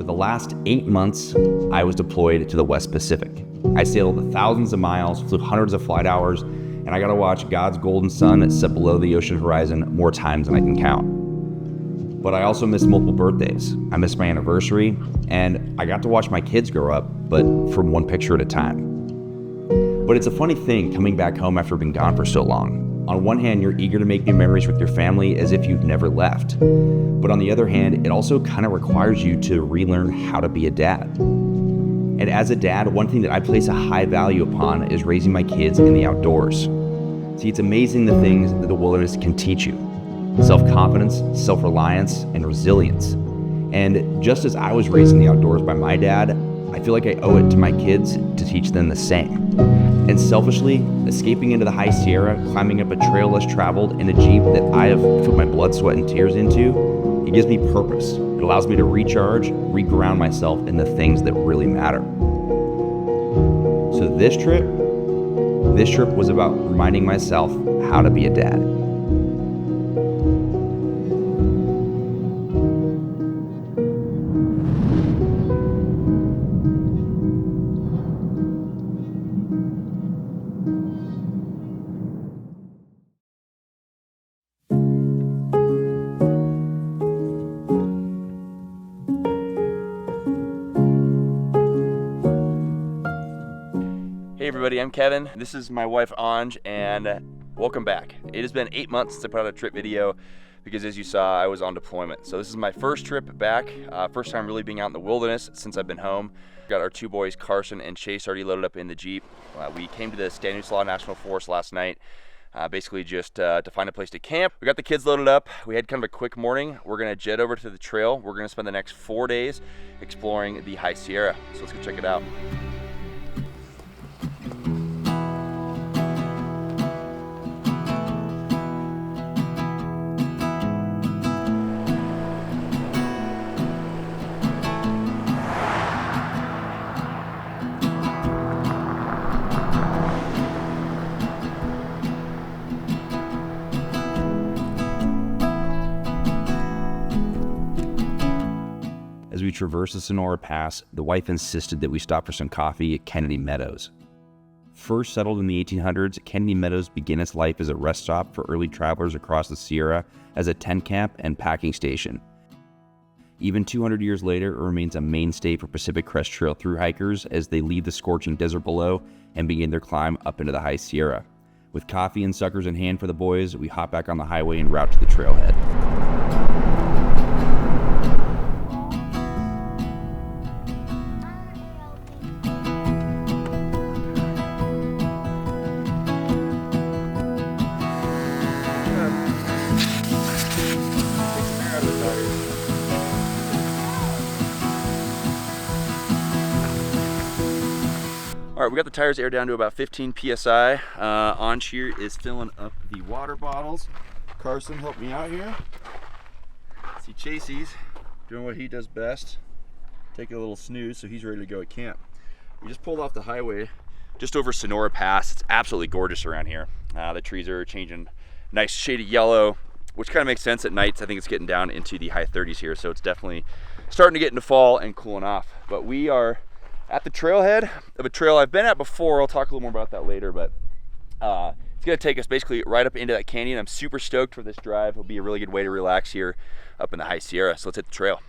the last 8 months, I was deployed to the West Pacific. I sailed thousands of miles, flew hundreds of flight hours, and I got to watch God's golden sun set below the ocean horizon more times than I can count. But I also missed multiple birthdays. I missed my anniversary, and I got to watch my kids grow up, but from one picture at a time. But it's a funny thing coming back home after being gone for so long. On one hand, you're eager to make new memories with your family as if you've never left. But on the other hand, it also kind of requires you to relearn how to be a dad. And as a dad, one thing that I place a high value upon is raising my kids in the outdoors. See, it's amazing the things that the wilderness can teach you. Self-confidence, self-reliance, and resilience. And just as I was raised in the outdoors by my dad, I feel like I owe it to my kids to teach them the same. And selfishly, escaping into the high Sierra, climbing up a trail less traveled in a Jeep that I have put my blood, sweat, and tears into, it gives me purpose. It allows me to recharge, reground myself in the things that really matter. So this trip was about reminding myself how to be a dad. Hey everybody, I'm Kevin. This is my wife Anj, and welcome back. It has been 8 months since I put out a trip video because, as you saw, I was on deployment. So this is my first trip back, first time really being out in the wilderness since I've been home. Got our two boys, Carson and Chase, already loaded up in the Jeep. We came to the Stanislaus National Forest last night, basically just to find a place to camp. We got the kids loaded up. We had kind of a quick morning. We're gonna jet over to the trail. We're gonna spend the next 4 days exploring the High Sierra. So let's go check it out. As we traversed the Sonora Pass, the wife insisted that we stop for some coffee at Kennedy Meadows. First settled in the 1800s, Kennedy Meadows began its life as a rest stop for early travelers across the Sierra, as a tent camp and packing station. Even 200 years later, it remains a mainstay for Pacific Crest Trail thru hikers as they leave the scorching desert below and begin their climb up into the High Sierra. With coffee and suckers in hand for the boys, we hop back on the highway en route to the trailhead. All right, we got the tires aired down to about 15 PSI. Anj here is filling up the water bottles. Carson helped me out here. See, Chasey's doing what he does best. Taking a little snooze, so he's ready to go at camp. We just pulled off the highway just over Sonora Pass. It's absolutely gorgeous around here. The trees are changing nice shady yellow, which kind of makes sense at nights. I think it's getting down into the high 30s here, so it's definitely starting to get into fall and cooling off. But we are at the trailhead of a trail I've been at before. I'll talk a little more about that later, but it's gonna take us basically right up into that canyon. I'm super stoked for this drive. It'll be a really good way to relax here up in the High Sierra. So let's hit the trail.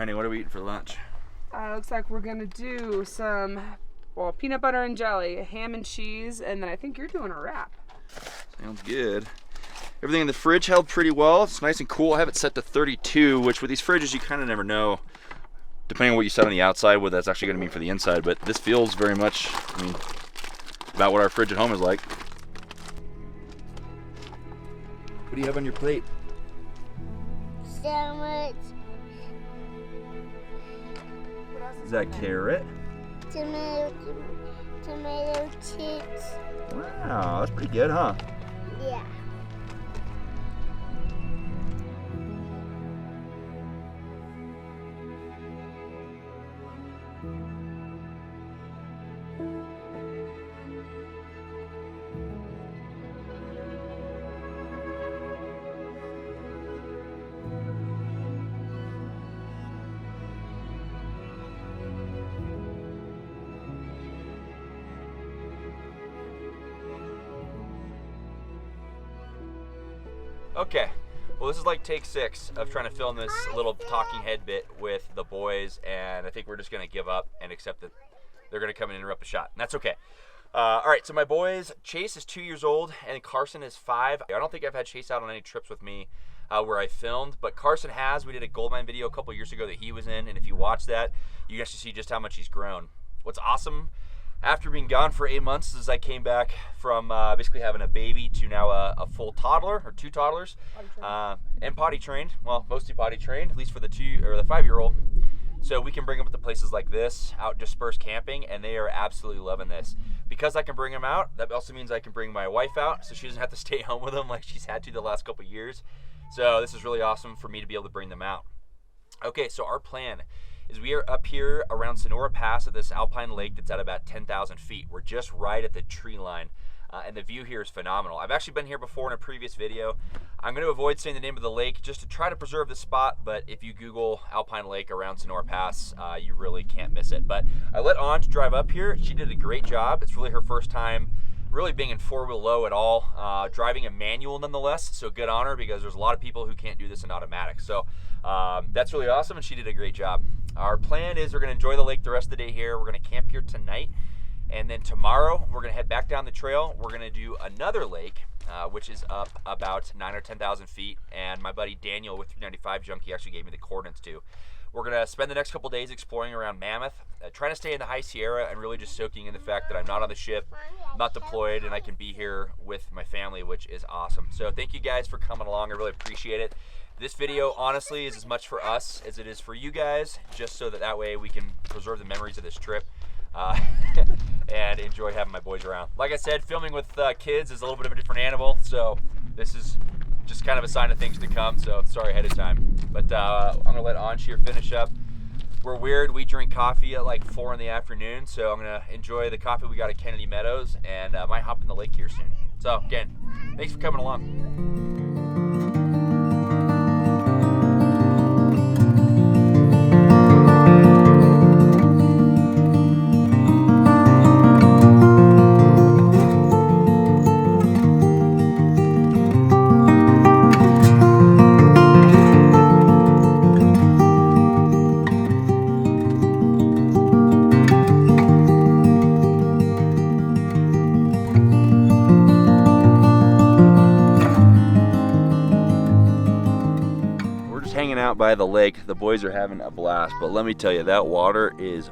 honey? What are we eating for lunch? Looks like we're gonna do some, well, peanut butter and jelly, ham and cheese, and then I think you're doing a wrap. Sounds good. Everything in the fridge held pretty well. It's nice and cool. I have it set to 32, which with these fridges, you kind of never know, depending on what you set on the outside, what that's actually going to mean for the inside. But this feels very much, I mean, about what our fridge at home is like. What do you have on your plate? Sandwich. Is that carrot? Tomato chips. Wow, that's pretty good, huh? Yeah. Okay, well this is like take 6 of trying to film this little talking head bit with the boys, and I think we're just gonna give up and accept that they're gonna come and interrupt the shot, and that's okay. All right, so my boys, Chase is 2 years old and Carson is 5. I don't think I've had Chase out on any trips with me where I filmed, but Carson has. We did a goldmine video a couple years ago that he was in, and if you watch that, you guys should see just how much he's grown. What's awesome, after being gone for 8 months, is I came back from basically having a baby to now a full toddler, or 2 toddlers, and potty trained. Well, mostly potty trained, at least for the 5-year-old. So we can bring them to places like this, out dispersed camping, and they are absolutely loving this. Because I can bring them out, that also means I can bring my wife out, so she doesn't have to stay home with them like she's had to the last couple years. So this is really awesome for me to be able to bring them out. Okay, so our plan is we are up here around Sonora Pass at this alpine lake that's at about 10,000 feet. We're just right at the tree line, and the view here is phenomenal. I've actually been here before in a previous video. I'm going to avoid saying the name of the lake just to try to preserve the spot, but if you Google alpine lake around Sonora Pass, you really can't miss it. But I let Anj drive up here. She did a great job. It's really her first time really being in 4-wheel low at all, driving a manual nonetheless, so good on her, because there's a lot of people who can't do this in automatic. So that's really awesome, and she did a great job. Our plan is we're going to enjoy the lake the rest of the day here. We're going to camp here tonight, and then tomorrow we're going to head back down the trail. We're going to do another lake, which is up about 9,000 or 10,000 feet, and my buddy Daniel with 395 Junkie actually gave me the coordinates to. We're going to spend the next couple days exploring around Mammoth, trying to stay in the High Sierra and really just soaking in the fact that I'm not on the ship, not deployed, and I can be here with my family, which is awesome. So thank you guys for coming along. I really appreciate it. This video, honestly, is as much for us as it is for you guys, just so that way we can preserve the memories of this trip and enjoy having my boys around. Like I said, filming with kids is a little bit of a different animal, so this is just kind of a sign of things to come, so sorry ahead of time. But I'm gonna let Anj here finish up. We're weird, we drink coffee at like 4 in the afternoon, so I'm gonna enjoy the coffee we got at Kennedy Meadows, and might hop in the lake here soon. So again, thanks for coming along. Hanging out by the lake, the boys are having a blast, but let me tell you, that water is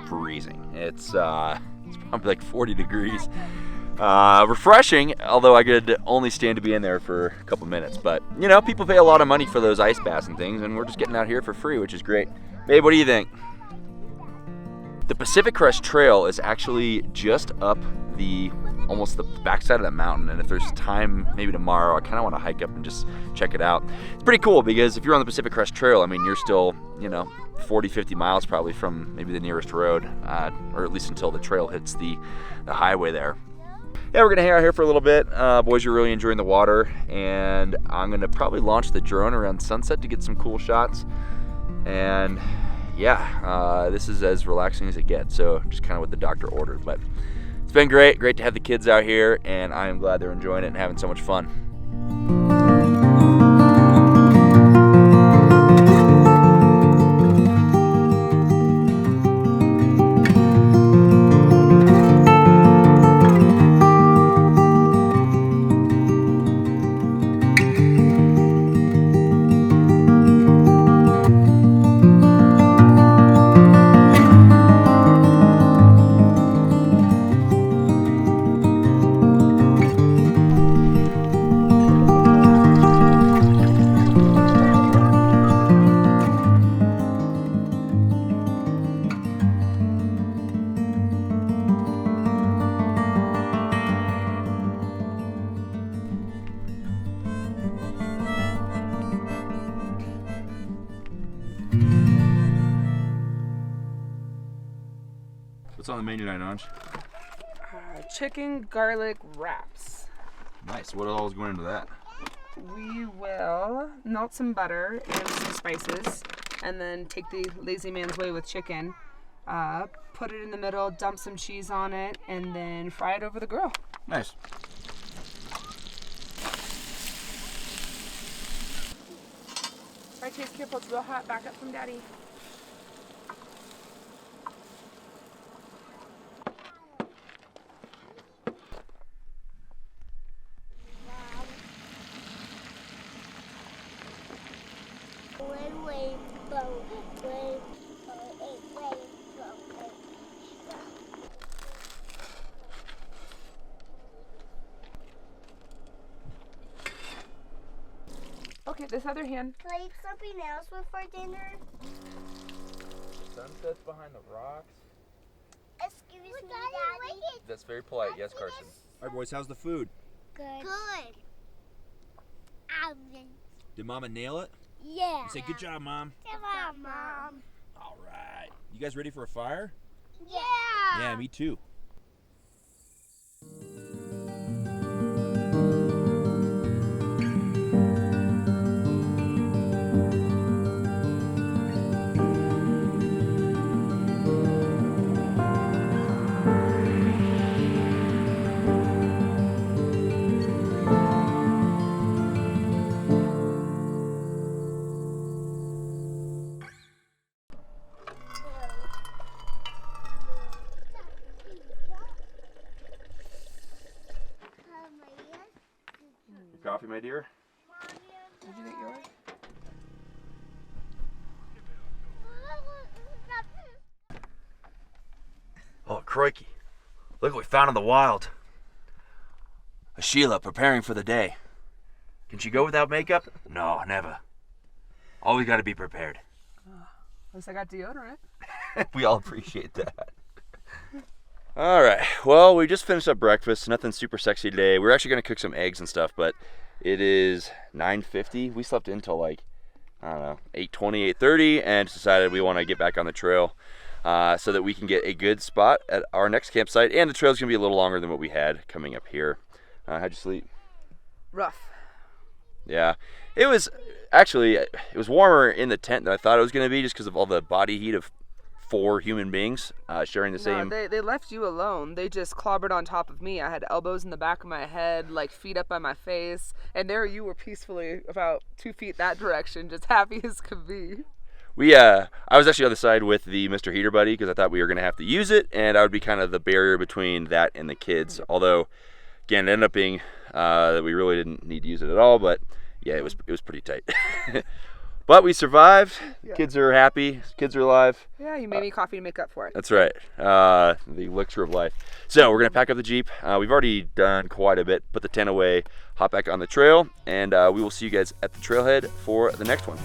freezing. It's probably like 40 degrees. Refreshing, although I could only stand to be in there for a couple minutes. But you know, people pay a lot of money for those ice baths and things, and we're just getting out here for free, which is great. Babe, what do you think? The Pacific Crest Trail is actually just up almost the backside of that mountain, and if there's time, maybe tomorrow, I kind of want to hike up and just check it out. It's pretty cool because if you're on the Pacific Crest Trail, I mean, you're still, 40-50 miles probably from maybe the nearest road, or at least until the trail hits the highway there. Yeah, we're gonna hang out here for a little bit. Boys are really enjoying the water, and I'm gonna probably launch the drone around sunset to get some cool shots. And yeah, this is as relaxing as it gets, so just kind of what the doctor ordered. But it's been great to have the kids out here, and I am glad they're enjoying it and having so much fun. on the menu tonight, Anj? Chicken garlic wraps. Nice. What all is going into that? We will melt some butter and some spices, and then take the lazy man's way with chicken. Put it in the middle, dump some cheese on it, and then fry it over the grill. Nice. Alright, Chase, careful, it's real hot. Back up from Daddy. Okay, this other hand. Can I eat something else with for dinner? Sunset's behind the rocks. Excuse me, Daddy. That's very polite. Yes, Carson. All right, boys. How's the food? Good. Did Mama nail it? Yeah. You say good job, Mom. Come on, Mom. All right. You guys ready for a fire? Yeah. Yeah, me too. Coffee, my dear. Did you get yours? Oh, crikey. Look what we found in the wild. A Sheila preparing for the day. Can she go without makeup? No, never. Always got to be prepared. At least I got deodorant. We all appreciate that. All right. Well, we just finished up breakfast. Nothing super sexy today. We're actually going to cook some eggs and stuff, but it is 9:50. We slept until like, I don't know, 8:20, 8:30, and decided we want to get back on the trail so that we can get a good spot at our next campsite. And the trail's going to be a little longer than what we had coming up here. How'd you sleep? Rough. Yeah. It was warmer in the tent than I thought it was going to be, just because of all the body heat of 4 human beings sharing the same. No, they left you alone. They just clobbered on top of me. I had elbows in the back of my head, like feet up by my face, and there you were peacefully about 2 feet that direction, just happy as could be. I was actually on the side with the Mr. Heater Buddy because I thought we were going to have to use it, and I would be kind of the barrier between that and the kids. Although, again, it ended up being that we really didn't need to use it at all, but yeah, it was pretty tight. But we survived. Yeah. Kids are happy. Kids are alive. Yeah, you made me coffee to make up for it. That's right. The elixir of life. So we're going to pack up the Jeep. We've already done quite a bit. Put the tent away, hop back on the trail, and we will see you guys at the trailhead for the next one.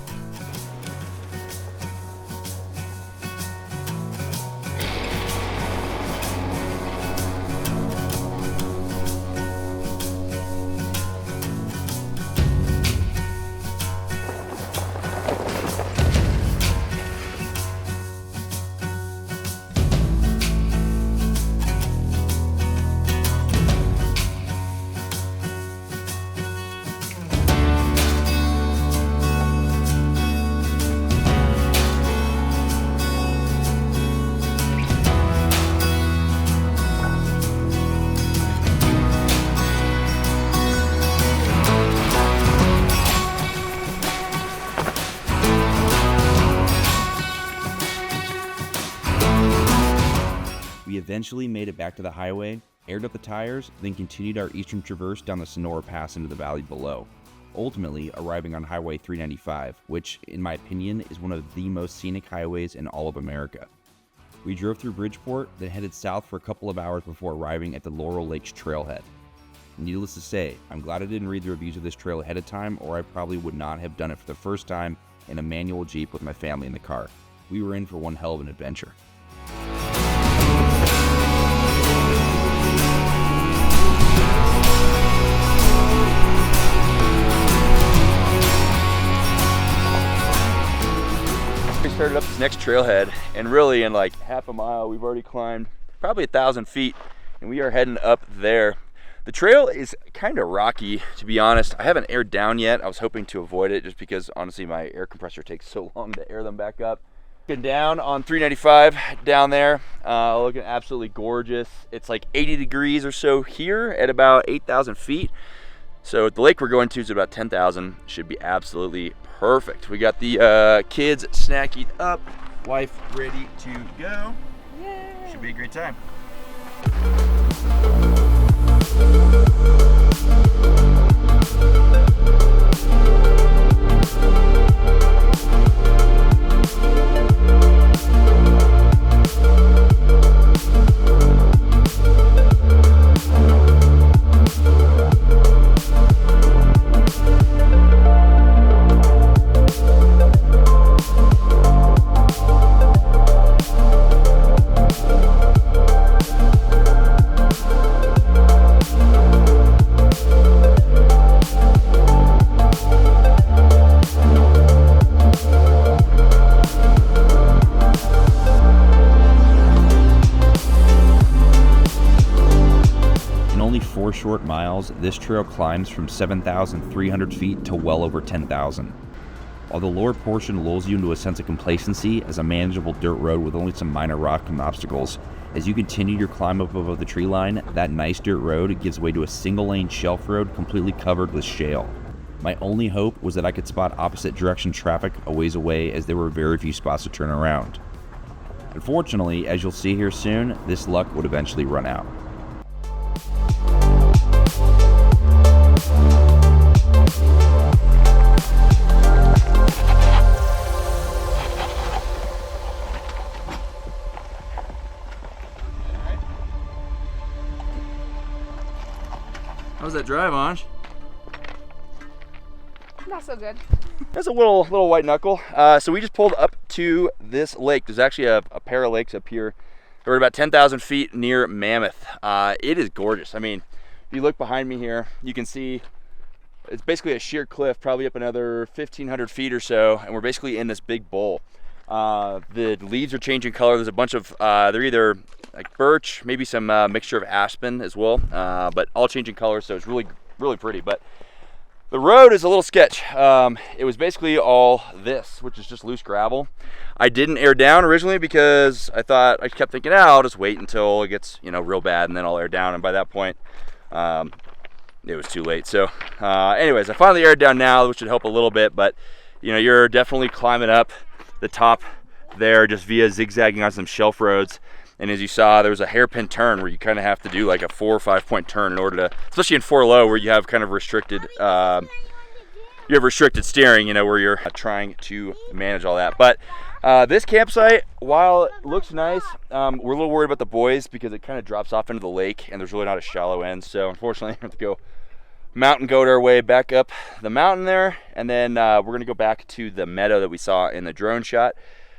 We eventually made it back to the highway, aired up the tires, then continued our eastern traverse down the Sonora Pass into the valley below, ultimately arriving on Highway 395, which, in my opinion, is one of the most scenic highways in all of America. We drove through Bridgeport, then headed south for a couple of hours before arriving at the Laurel Lakes trailhead. Needless to say, I'm glad I didn't read the reviews of this trail ahead of time, or I probably would not have done it for the first time in a manual Jeep with my family in the car. We were in for one hell of an adventure. We started up this next trailhead, and really in like half a mile we've already climbed probably 1,000 feet, and we are heading up there. The trail is kind of rocky, to be honest. I haven't aired down yet. I was hoping to avoid it just because honestly my air compressor takes so long to air them back up. Looking down on 395 down there, looking absolutely gorgeous. It's like 80 degrees or so here at about 8,000 feet. So the lake we're going to is about 10,000. Should be absolutely perfect. We got the kids snacking up, wife ready to go. Yay. Should be a great time. Short miles, this trail climbs from 7,300 feet to well over 10,000. While the lower portion lulls you into a sense of complacency as a manageable dirt road with only some minor rock and obstacles, as you continue your climb up above the tree line, that nice dirt road gives way to a single-lane shelf road completely covered with shale. My only hope was that I could spot opposite direction traffic a ways away, as there were very few spots to turn around. Unfortunately, as you'll see here soon, this luck would eventually run out. How's that drive, Anj? Not so good. That's a little white knuckle. So we just pulled up to this lake. There's actually a pair of lakes up here. We're at about 10,000 feet near Mammoth. It is gorgeous. I mean, if you look behind me here, you can see it's basically a sheer cliff, probably up another 1,500 feet or so, and we're basically in this big bowl. The leaves are changing color. There's a bunch of, they're either like birch, maybe some mixture of aspen as well, but all changing color, so it's really, really pretty. But the road is a little sketch. It was basically all this, which is just loose gravel. I didn't air down originally because I kept thinking, I'll just wait until it gets, real bad, and then I'll air down. And by that point, it was too late. So anyways, I finally aired down now, which should help a little bit, but you're definitely climbing up the top there just via zigzagging on some shelf roads. And as you saw, there was a hairpin turn where you kind of have to do like a 4 or 5 point turn in order to, especially in 4 low where you have kind of restricted, steering, where you're trying to manage all that. But this campsite, while it looks nice, we're a little worried about the boys because it kind of drops off into the lake and there's really not a shallow end. So unfortunately, we have to go mountain goat our way back up the mountain there. And then we're going to go back to the meadow that we saw in the drone shot.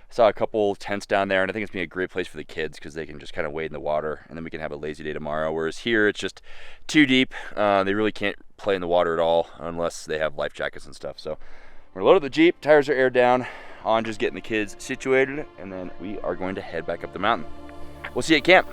Saw a couple tents down there, and I think it's gonna be a great place for the kids because they can just kind of wade in the water, and then we can have a lazy day tomorrow. Whereas here, it's just too deep. They really can't play in the water at all unless they have life jackets and stuff. So we're loaded the Jeep, tires are aired down, on just getting the kids situated, and then we are going to head back up the mountain. We'll see you at camp.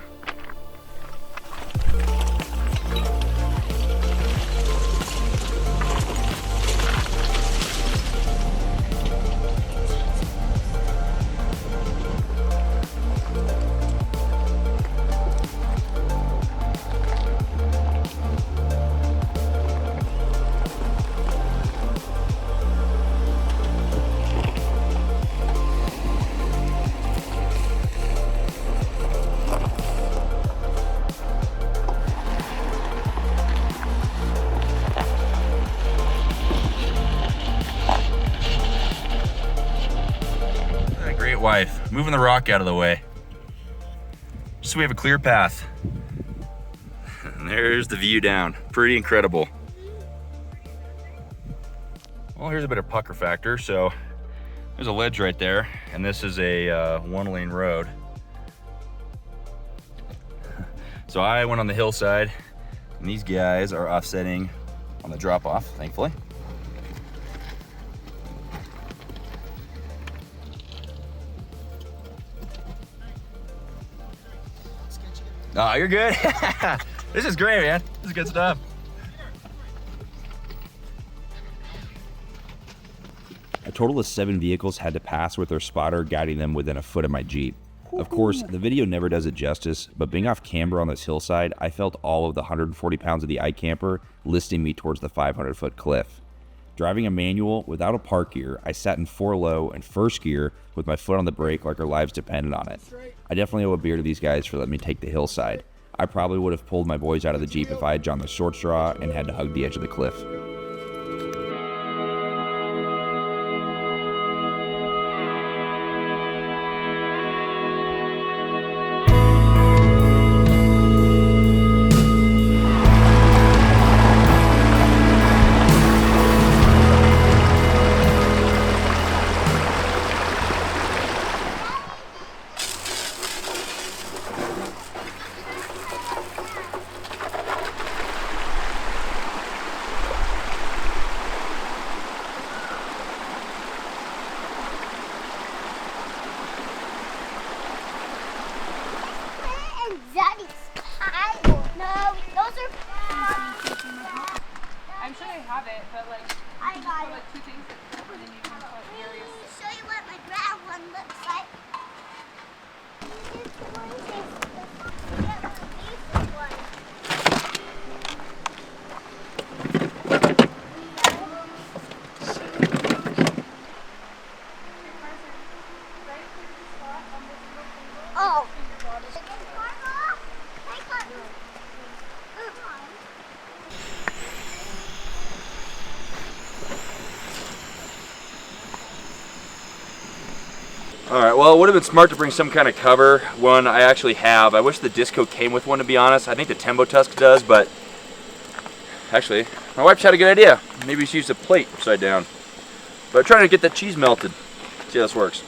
Wife, moving the rock out of the way just so we have a clear path. And there's the view down. Pretty incredible. Well, here's a bit of pucker factor. So there's a ledge right there, and this is a 1-lane road. So I went on the hillside, and these guys are offsetting on the drop off, thankfully. Sketchy Oh, you're good. This is great, man. This is good stuff. A total of 7 vehicles had to pass with their spotter guiding them within a foot of my Jeep. Of course, the video never does it justice, but being off camber on this hillside, I felt all of the 140 pounds of the iCamper listing me towards the 500-foot cliff. Driving a manual without a park gear, I sat in 4 low and first gear with my foot on the brake like our lives depended on it. I definitely owe a beer to these guys for letting me take the hillside. I probably would have pulled my boys out of the Jeep if I had drawn the short straw and had to hug the edge of the cliff. And Daddy's Bible. No, those are. I'm sure they have it, but like, I got it. like 2 things and then you can put various. Show you what my brown one looks like. This one is the one. Oh. All right, well, it would have been smart to bring some kind of cover. One I actually have. I wish the Disco came with one, to be honest. I think the Tembo Tusk does, but actually, my wife had a good idea. Maybe she used a plate upside down. But I'm trying to get that cheese melted. See how this works.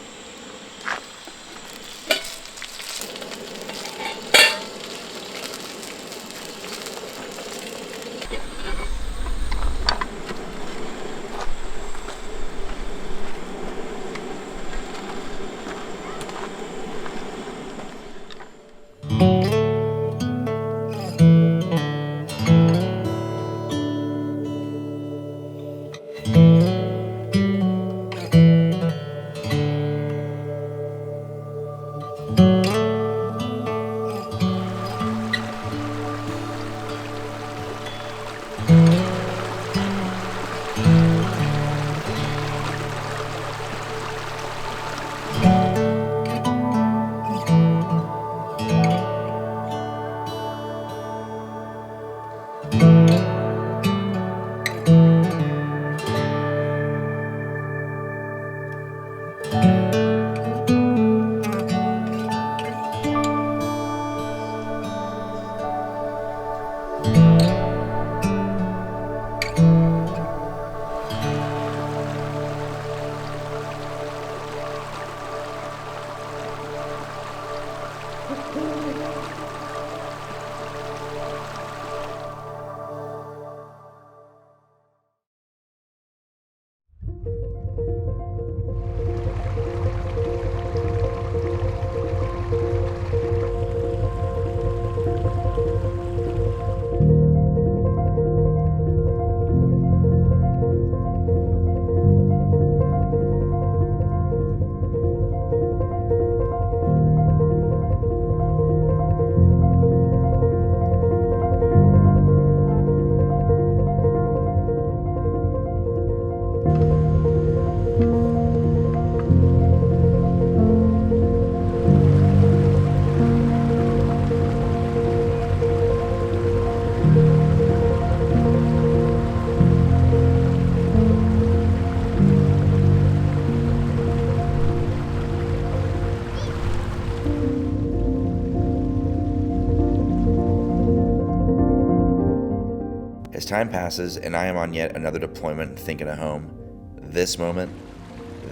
As time passes and I am on yet another deployment thinking of home, this moment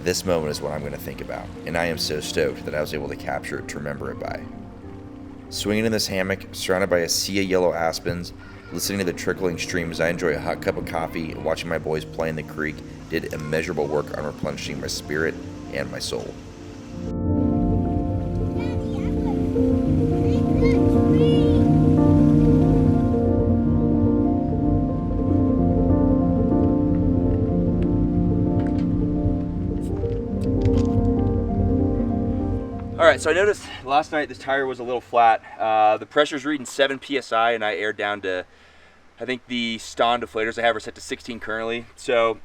is what I'm going to think about, and I am so stoked that I was able to capture it to remember it by. Swinging in this hammock, surrounded by a sea of yellow aspens, listening to the trickling stream as I enjoy a hot cup of coffee and watching my boys play in the creek did immeasurable work on replenishing my spirit and my soul. Daddy, I'm going to right, so I noticed last night this tire was a little flat. The pressure's reading 7 PSI and I aired down to, I think the Ston deflators I have are set to 16 currently. So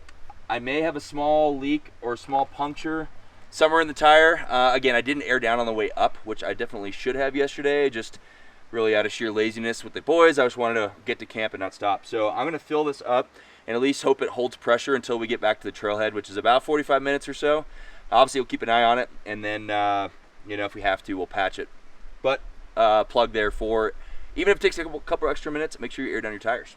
I may have a small leak or a small puncture somewhere in the tire. Again, I didn't air down on the way up, which I definitely should have yesterday, just really out of sheer laziness with the boys. I just wanted to get to camp and not stop. So I'm gonna fill this up and at least hope it holds pressure until we get back to the trailhead, which is about 45 minutes or so. Obviously, we'll keep an eye on it, and then, you know, if we have to, we'll patch it. But plug there for, even if it takes a couple extra minutes, make sure you air down your tires.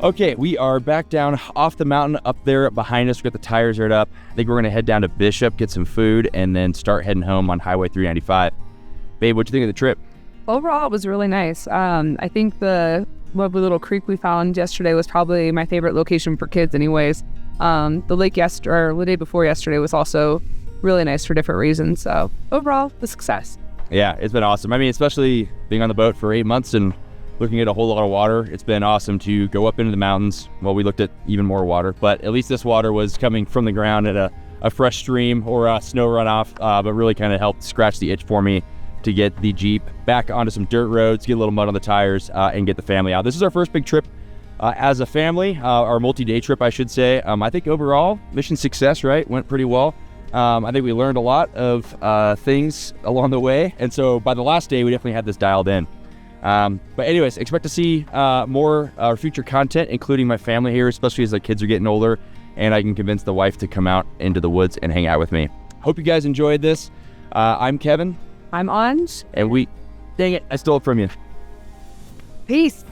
Okay, we are back down off the mountain up there behind us. We got the tires aired up. I think we're gonna head down to Bishop, get some food, and then start heading home on Highway 395. Babe, what'd you think of the trip? Overall, it was really nice. I think the lovely little creek we found yesterday was probably my favorite location for kids anyways. The lake yesterday, or the day before yesterday, was also really nice for different reasons. So overall, a success. Yeah, it's been awesome. I mean, especially being on the boat for 8 months and looking at a whole lot of water. It's been awesome to go up into the mountains. Well, we looked at even more water, but at least this water was coming from the ground at a fresh stream or a snow runoff, but really kind of helped scratch the itch for me to get the Jeep back onto some dirt roads, get a little mud on the tires, and get the family out. This is our first big trip as a family, our multi-day trip, I should say. I think overall, mission success, right? Went pretty well. I think we learned a lot of things along the way, and so by the last day, we definitely had this dialed in. But anyways, expect to see more future content, including my family here, especially as the kids are getting older, and I can convince the wife to come out into the woods and hang out with me. Hope you guys enjoyed this. I'm Kevin. I'm Anj. And dang it, I stole it from you. Peace.